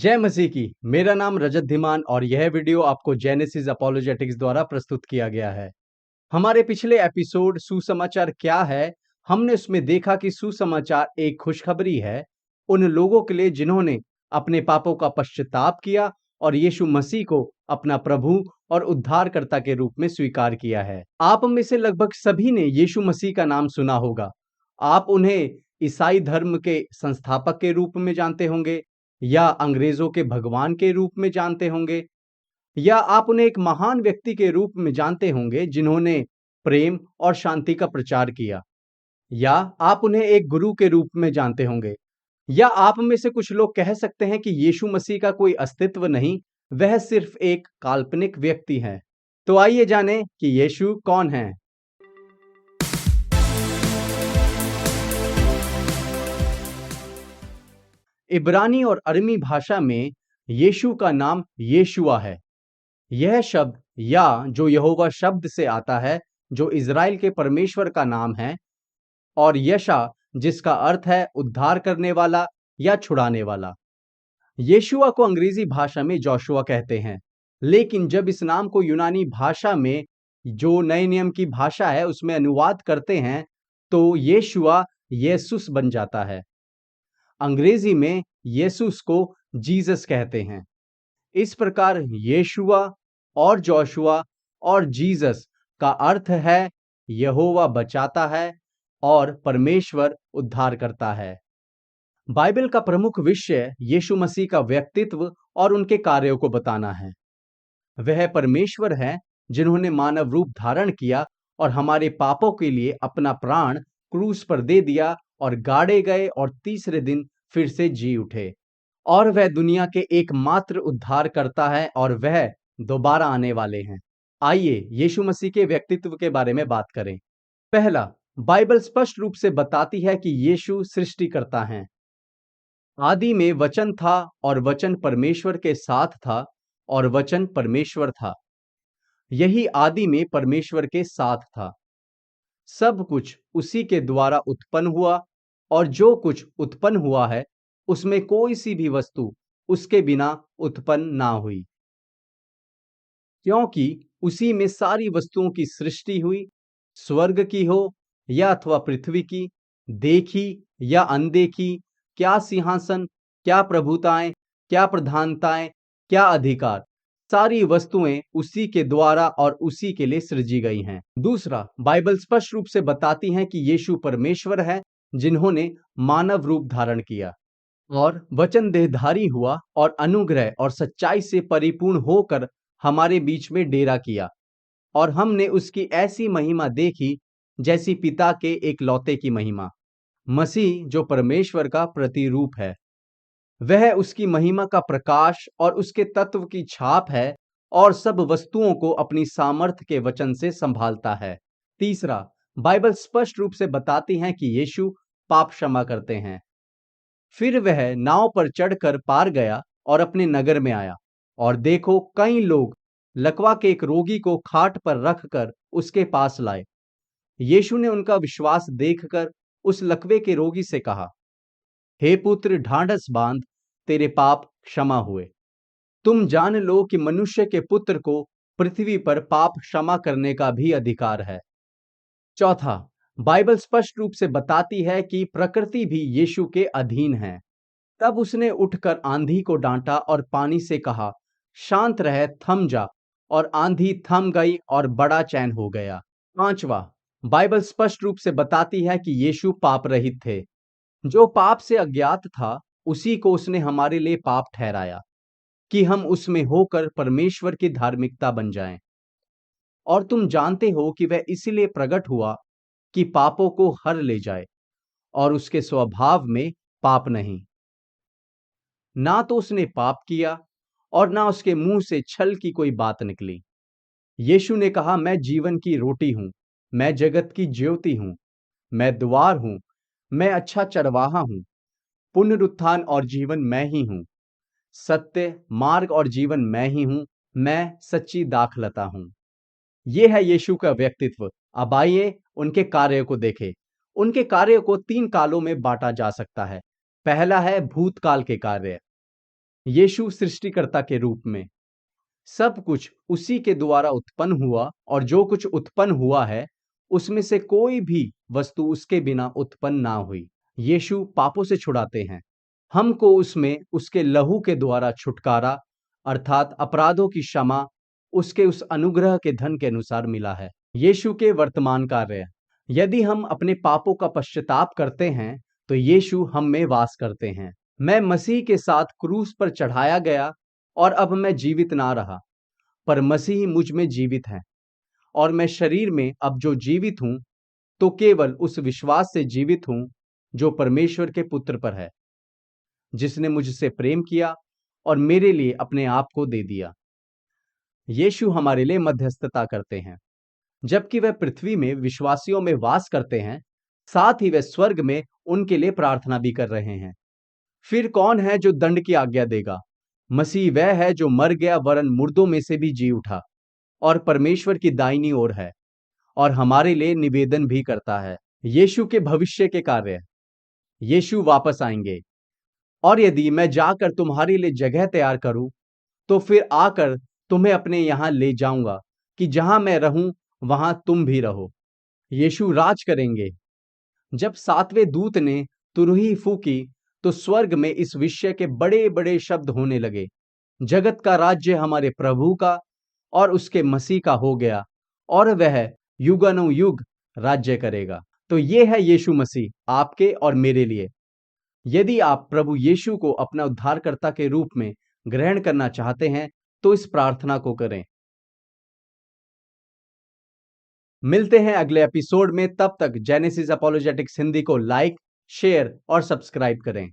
जय मसीह की। मेरा नाम रजत धीमान और यह वीडियो आपको जेनेसिस अपोलोजेटिक्स द्वारा प्रस्तुत किया गया है। हमारे पिछले एपिसोड सुसमाचार क्या है, हमने उसमें देखा कि सुसमाचार एक खुशखबरी है उन लोगों के लिए जिन्होंने अपने पापों का पश्चाताप किया और यीशु मसीह को अपना प्रभु और उद्धारकर्ता के रूप में स्वीकार किया है। आप में से लगभग सभी ने यीशु मसीह का नाम सुना होगा। आप उन्हें ईसाई धर्म के संस्थापक के रूप में जानते होंगे, या अंग्रेजों के भगवान के रूप में जानते होंगे, या आप उन्हें एक महान व्यक्ति के रूप में जानते होंगे जिन्होंने प्रेम और शांति का प्रचार किया, या आप उन्हें एक गुरु के रूप में जानते होंगे, या आप में से कुछ लोग कह सकते हैं कि यीशु मसीह का कोई अस्तित्व नहीं, वह सिर्फ एक काल्पनिक व्यक्ति है। तो आइए जानें कि यीशु कौन है। इब्रानी और अरमी भाषा में यीशु का नाम येशुआ है। यह शब्द या जो यहोवा शब्द से आता है, जो इज़राइल के परमेश्वर का नाम है, और यशा जिसका अर्थ है उद्धार करने वाला या छुड़ाने वाला। येशुआ को अंग्रेजी भाषा में जोशुआ कहते हैं, लेकिन जब इस नाम को यूनानी भाषा में, जो नए नियम की भाषा है, उसमें अनुवाद करते हैं तो येशुआ येसुस बन जाता है। अंग्रेजी में येसुस को जीसस कहते हैं। इस प्रकार येशुआ और जोशुआ और जीसस का अर्थ है यहोवा बचाता है और परमेश्वर उद्धार करता है। बाइबल का प्रमुख विषय यीशु मसीह का व्यक्तित्व और उनके कार्यों को बताना है। वह परमेश्वर है जिन्होंने मानव रूप धारण किया और हमारे पापों के लिए अपना प्राण क्रूस पर दे दिया और गाड़े गए और तीसरे दिन फिर से जी उठे। और वह दुनिया के एकमात्र उद्धार करता है और वह दोबारा आने वाले हैं। आइए यीशु मसीह के व्यक्तित्व के बारे में बात करें। पहला, बाइबल स्पष्ट रूप से बताती है कि यीशु सृष्टिकर्ता हैं। आदि में वचन था और वचन परमेश्वर के साथ था और वचन परमेश्वर था। यही आदि में परमेश्वर के साथ था। सब कुछ उसी के द्वारा उत्पन्न हुआ और जो कुछ उत्पन्न हुआ है उसमें कोई सी भी वस्तु उसके बिना उत्पन्न ना हुई, क्योंकि उसी में सारी वस्तुओं की सृष्टि हुई, स्वर्ग की हो या अथवा पृथ्वी की, देखी या अनदेखी, क्या सिंहासन, क्या प्रभुताएं, क्या प्रधानताएं, क्या अधिकार, सारी वस्तुएं उसी के द्वारा और उसी के लिए सृजी गई हैं। दूसरा, बाइबल स्पष्ट रूप से बताती है कि यीशु परमेश्वर है जिन्होंने मानव रूप धारण किया और वचन देहधारी हुआ और अनुग्रह और सच्चाई से परिपूर्ण होकर हमारे बीच में डेरा किया, और हमने उसकी ऐसी महिमा देखी जैसी पिता के एकलौते की महिमा। मसीह जो परमेश्वर का प्रतिरूप है, वह उसकी महिमा का प्रकाश और उसके तत्व की छाप है और सब वस्तुओं को अपनी सामर्थ्य के वचन से संभालता है। तीसरा, बाइबल स्पष्ट रूप से बताती है कि यीशु पाप क्षमा करते हैं। फिर वह नाव पर चढ़कर पार गया और अपने नगर में आया, और देखो कई लोग लकवा के एक रोगी को खाट पर रखकर उसके पास लाए। यीशु ने उनका विश्वास देखकर उस लकवे के रोगी से कहा, हे पुत्र, ढांढस बांध, तेरे पाप क्षमा हुए। तुम जान लो कि मनुष्य के पुत्र को पृथ्वी पर पाप क्षमा करने का भी अधिकार है। चौथा, बाइबल स्पष्ट रूप से बताती है कि प्रकृति भी यीशु के अधीन है। तब उसने उठकर आंधी को डांटा और पानी से कहा, शांत रह, थम जा, और आंधी थम गई और बड़ा चैन हो गया। पांचवा, बाइबल स्पष्ट रूप से बताती है कि यीशु पाप रहित थे। जो पाप से अज्ञात था उसी को उसने हमारे लिए पाप ठहराया कि हम उसमें होकर परमेश्वर की धार्मिकता बन जाएं। और तुम जानते हो कि वह इसलिए प्रकट हुआ कि पापों को हर ले जाए, और उसके स्वभाव में पाप नहीं। ना तो उसने पाप किया और ना उसके मुंह से छल की कोई बात निकली। यीशु ने कहा, मैं जीवन की रोटी हूं, मैं जगत की ज्योति हूं, मैं द्वार हूं, मैं अच्छा चरवाहा हूं, पुनरुत्थान और जीवन मैं ही हूं, सत्य, मार्ग और जीवन मैं ही हूं, मैं सच्ची दाखलता हूं। यह है यीशु का व्यक्तित्व। अब आइए उनके कार्य को देखें। उनके कार्य को 3 कालों में बांटा जा सकता है। पहला है भूतकाल के कार्य, यीशु सृष्टिकर्ता के रूप में। सब कुछ उसी के द्वारा उत्पन्न हुआ और जो कुछ उत्पन्न हुआ है उसमें से कोई भी वस्तु उसके बिना उत्पन्न ना हुई। यीशु पापों से छुड़ाते हैं। हमको उसमें उसके लहू के द्वारा छुटकारा अर्थात अपराधों की क्षमा उसके उस अनुग्रह के धन के अनुसार मिला है। यीशु के वर्तमान कार्य। यदि हम अपने पापों का पश्चाताप करते हैं तो यीशु हम में वास करते हैं। मैं मसीह के साथ क्रूस पर चढ़ाया गया और अब मैं जीवित ना रहा, पर मसीह मुझ में जीवित है। और मैं शरीर में अब जो जीवित हूं तो केवल उस विश्वास से जीवित हूं जो परमेश्वर के पुत्र पर है, जिसने मुझसे प्रेम किया और मेरे लिए अपने आप को दे दिया। यीशु हमारे लिए मध्यस्थता करते हैं। जबकि वह पृथ्वी में विश्वासियों में वास करते हैं, साथ ही वह स्वर्ग में उनके लिए प्रार्थना भी कर रहे हैं। फिर कौन है जो दंड की आज्ञा देगा? मसीह वह है जो मर गया वरन मुर्दों में से भी जी उठा और परमेश्वर की दाहिनी ओर है और हमारे लिए निवेदन भी करता है। यीशु के भविष्य के कार्य। यीशु वापस आएंगे और यदि मैं जाकर तुम्हारे लिए जगह तैयार करूं तो फिर आकर तुम्हें अपने यहां ले जाऊंगा कि जहां मैं रहूं वहां तुम भी रहो। यीशु राज करेंगे। जब सातवें दूत ने तुरही फूकी तो स्वर्ग में इस विषय के बड़े बड़े शब्द होने लगे, जगत का राज्य हमारे प्रभु का और उसके मसीह का हो गया और वह युगानुयुग राज्य करेगा। तो ये है यीशु मसीह आपके और मेरे लिए। यदि आप प्रभु यीशु को अपना उद्धारकर्ता के रूप में ग्रहण करना चाहते हैं तो इस प्रार्थना को करें। मिलते हैं अगले एपिसोड में। तब तक जेनेसिस अपोलोजेटिक्स हिंदी को लाइक, शेयर और सब्सक्राइब करें।